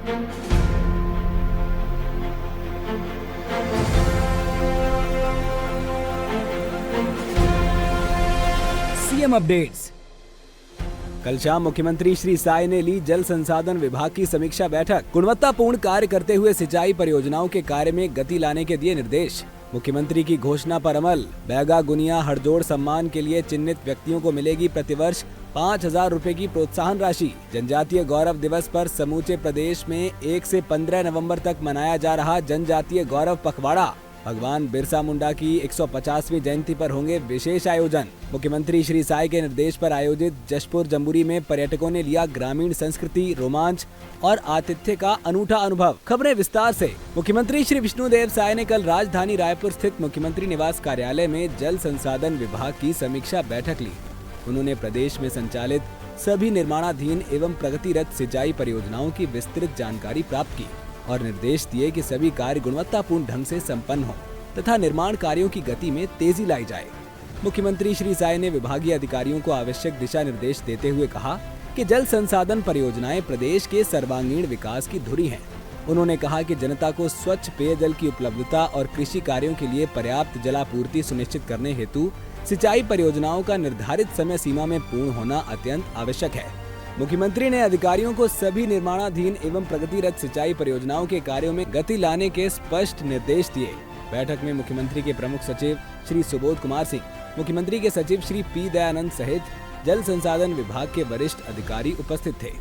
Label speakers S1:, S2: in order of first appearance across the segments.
S1: CM updates. कल शाम मुख्यमंत्री श्री साय ने ली जल संसाधन विभाग की समीक्षा बैठक। गुणवत्तापूर्ण कार्य करते हुए सिंचाई परियोजनाओं के कार्य में गति लाने के दिए निर्देश। मुख्यमंत्री की घोषणा पर अमल। बैगा गुनिया हड़जोड़ सम्मान के लिए चिन्हित व्यक्तियों को मिलेगी प्रतिवर्ष 5,000 रुपए की प्रोत्साहन राशि। जनजातीय गौरव दिवस पर समूचे प्रदेश में 1 से 15 नवंबर तक मनाया जा रहा जनजातीय गौरव पखवाड़ा। भगवान बिरसा मुंडा की 150वीं जयंती पर होंगे विशेष आयोजन। मुख्यमंत्री श्री साय के निर्देश पर आयोजित जशपुर जमुरी में पर्यटकों ने लिया ग्रामीण संस्कृति, रोमांच और आतिथ्य का अनूठा अनुभव। खबरें विस्तार से। मुख्यमंत्री श्री विष्णुदेव साय ने कल राजधानी रायपुर स्थित मुख्यमंत्री निवास कार्यालय में जल संसाधन विभाग की समीक्षा बैठक ली। उन्होंने प्रदेश में संचालित सभी निर्माणाधीन एवं प्रगतिरत सिंचाई परियोजनाओं की विस्तृत जानकारी प्राप्त की और निर्देश दिए कि सभी कार्य गुणवत्तापूर्ण ढंग से संपन्न हो तथा निर्माण कार्यों की गति में तेजी लाई जाए। मुख्यमंत्री श्री साय ने विभागीय अधिकारियों को आवश्यक दिशा निर्देश देते हुए कहा कि जल संसाधन परियोजनाएं प्रदेश के सर्वांगीण विकास की धुरी हैं। उन्होंने कहा कि जनता को स्वच्छ पेयजल की उपलब्धता और कृषि कार्यों के लिए पर्याप्त जलापूर्ति सुनिश्चित करने हेतु सिंचाई परियोजनाओं का निर्धारित समय सीमा में पूर्ण होना अत्यंत आवश्यक है। मुख्यमंत्री ने अधिकारियों को सभी निर्माणाधीन एवं प्रगतिरत सिंचाई परियोजनाओं के कार्यों में गति लाने के स्पष्ट निर्देश दिए। बैठक में मुख्यमंत्री के प्रमुख सचिव श्री सुबोध कुमार सिंह, मुख्यमंत्री के सचिव श्री पी दयानंद सहित जल संसाधन विभाग के वरिष्ठ अधिकारी उपस्थित थे।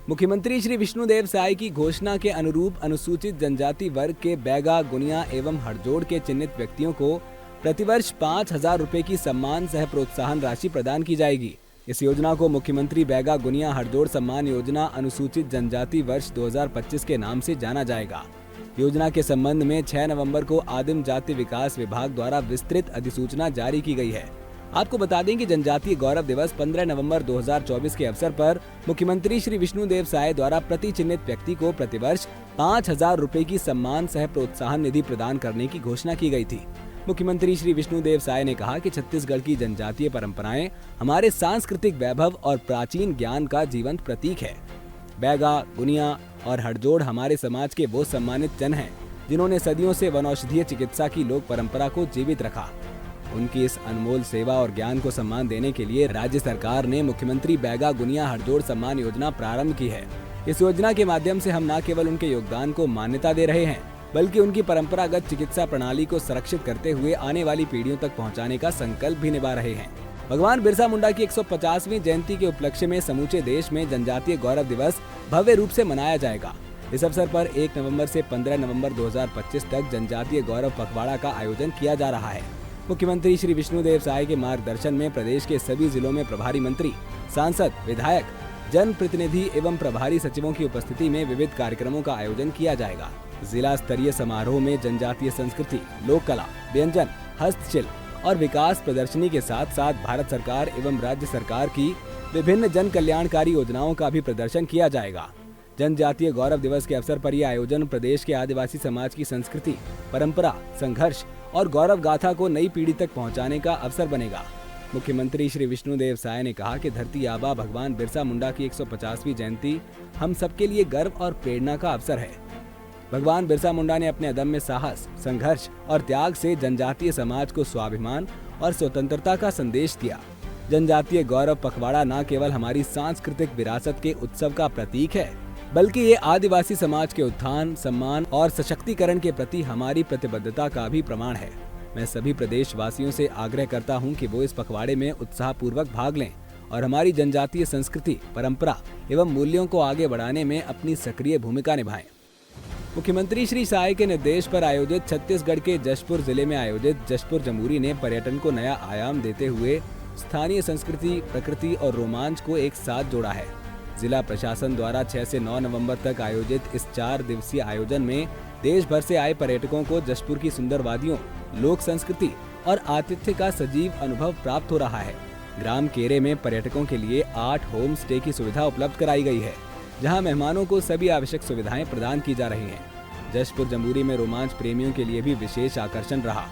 S1: मुख्यमंत्री श्री विष्णुदेव साय की घोषणा के अनुरूप अनुसूचित जनजाति वर्ग के बैगा, गुनिया एवं हड़जोड़ के चिन्हित व्यक्तियों को प्रतिवर्ष 5,000 रुपए की सम्मान सह प्रोत्साहन राशि प्रदान की जाएगी। इस योजना को मुख्यमंत्री बैगा गुनिया हड़जोड़ सम्मान योजना अनुसूचित जनजाति वर्ष 2025 के नाम से जाना जाएगा। योजना के संबंध में 6 नवंबर को आदिम जाति विकास विभाग द्वारा विस्तृत अधिसूचना जारी की गई है। आपको बता दें कि जनजातीय गौरव दिवस 15 नवंबर 2024 के अवसर पर मुख्यमंत्री श्री विष्णुदेव साय द्वारा प्रति चिन्हित व्यक्ति को प्रतिवर्ष 5,000 रुपए की सम्मान सह प्रोत्साहन निधि प्रदान करने की घोषणा की गई थी। मुख्यमंत्री श्री विष्णुदेव साय ने कहा कि छत्तीसगढ़ की जनजातीय परंपराएं हमारे सांस्कृतिक वैभव और प्राचीन ज्ञान का जीवंत प्रतीक है। बैगा, गुनिया और हड़जोड़ हमारे समाज के वो सम्मानित जन हैं जिन्होंने सदियों से वनौषधीय चिकित्सा की लोक परंपरा को जीवित रखा। उनकी इस अनमोल सेवा और ज्ञान को सम्मान देने के लिए राज्य सरकार ने मुख्यमंत्री बैगा गुनिया हड़जोड़ सम्मान योजना प्रारंभ की है। इस योजना के माध्यम से हम न केवल उनके योगदान को मान्यता दे रहे हैं बल्कि उनकी परंपरागत चिकित्सा प्रणाली को संरक्षित करते हुए आने वाली पीढ़ियों तक पहुंचाने का संकल्प भी निभा रहे हैं। भगवान बिरसा मुंडा की 150वीं जयंती के उपलक्ष्य में समूचे देश में जनजातीय गौरव दिवस भव्य रूप से मनाया जाएगा। इस अवसर पर 1 नवंबर से 15 नवंबर 2025 तक जनजातीय गौरव पखवाड़ा का आयोजन किया जा रहा है। मुख्यमंत्री श्री विष्णुदेव साय के मार्गदर्शन में प्रदेश के सभी जिलों में प्रभारी मंत्री, सांसद, विधायक, जन प्रतिनिधि एवं प्रभारी सचिवों की उपस्थिति में विविध कार्यक्रमों का आयोजन किया जाएगा। जिला स्तरीय समारोह में जनजातीय संस्कृति, लोक कला, व्यंजन, हस्तशिल्प और विकास प्रदर्शनी के साथ साथ भारत सरकार एवं राज्य सरकार की विभिन्न जन कल्याणकारी योजनाओं का भी प्रदर्शन किया जाएगा। जनजातीय गौरव दिवस के अवसर पर यह आयोजन प्रदेश के आदिवासी समाज की संस्कृति, परंपरा, संघर्ष और गौरव गाथा को नई पीढ़ी तक पहुंचाने का अवसर बनेगा। मुख्यमंत्री श्री विष्णुदेव साय ने कहा कि धरती आबा भगवान बिरसा मुंडा की 150वीं जयंती हम सबके लिए गर्व और प्रेरणा का अवसर है। भगवान बिरसा मुंडा ने अपने अदम्य साहस, संघर्ष और त्याग से जनजातीय समाज को स्वाभिमान और स्वतंत्रता का संदेश दिया। जनजातीय गौरव पखवाड़ा न केवल हमारी सांस्कृतिक विरासत के उत्सव का प्रतीक है बल्कि ये आदिवासी समाज के उत्थान, सम्मान और सशक्तिकरण के प्रति हमारी प्रतिबद्धता का भी प्रमाण है। मैं सभी प्रदेशवासियों से आग्रह करता हूं कि वो इस पखवाड़े में उत्साहपूर्वक भाग लें और हमारी जनजातीय संस्कृति, परंपरा एवं मूल्यों को आगे बढ़ाने में अपनी सक्रिय भूमिका निभाएं। मुख्यमंत्री श्री साय के निर्देश पर आयोजित छत्तीसगढ़ के जशपुर जिले में आयोजित जशपुर जमुरी ने पर्यटन को नया आयाम देते हुए स्थानीय संस्कृति, प्रकृति और रोमांच को एक साथ जोड़ा है। जिला प्रशासन द्वारा 6 से 9 नवंबर तक आयोजित इस 4 दिवसीय आयोजन में देश भर से आए पर्यटकों को जशपुर की सुंदर वादियों, लोक संस्कृति और आतिथ्य का सजीव अनुभव प्राप्त हो रहा है। ग्राम केरे में पर्यटकों के लिए 8 होम स्टे की सुविधा उपलब्ध कराई गई है, जहां मेहमानों को सभी आवश्यक सुविधाएं प्रदान की जा रही हैं। जशपुर जमुरी में रोमांच प्रेमियों के लिए भी विशेष आकर्षण रहा।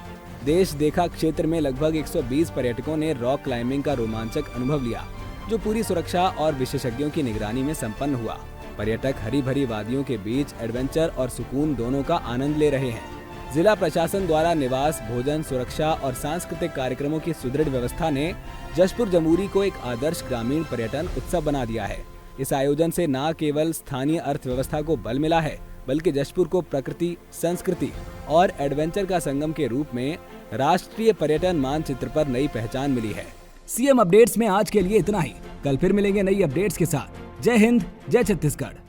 S1: देश देखा क्षेत्र में लगभग 120 पर्यटकों ने रॉक क्लाइंबिंग का रोमांचक अनुभव लिया, जो पूरी सुरक्षा और विशेषज्ञों की निगरानी में संपन्न हुआ। पर्यटक हरी भरी वादियों के बीच एडवेंचर और सुकून दोनों का आनंद ले रहे हैं। जिला प्रशासन द्वारा निवास, भोजन, सुरक्षा और सांस्कृतिक कार्यक्रमों की सुदृढ़ व्यवस्था ने जशपुर जमूरी को एक आदर्श ग्रामीण पर्यटन उत्सव बना दिया है। इस आयोजन से न केवल स्थानीय अर्थव्यवस्था को बल मिला है, बल्कि जशपुर को प्रकृति, संस्कृति और एडवेंचर का संगम के रूप में राष्ट्रीय पर्यटन मानचित्र पर नई पहचान मिली है। सीएम अपडेट्स में आज के लिए इतना ही। कल फिर मिलेंगे नई अपडेट्स के साथ। जय हिंद, जय छत्तीसगढ़।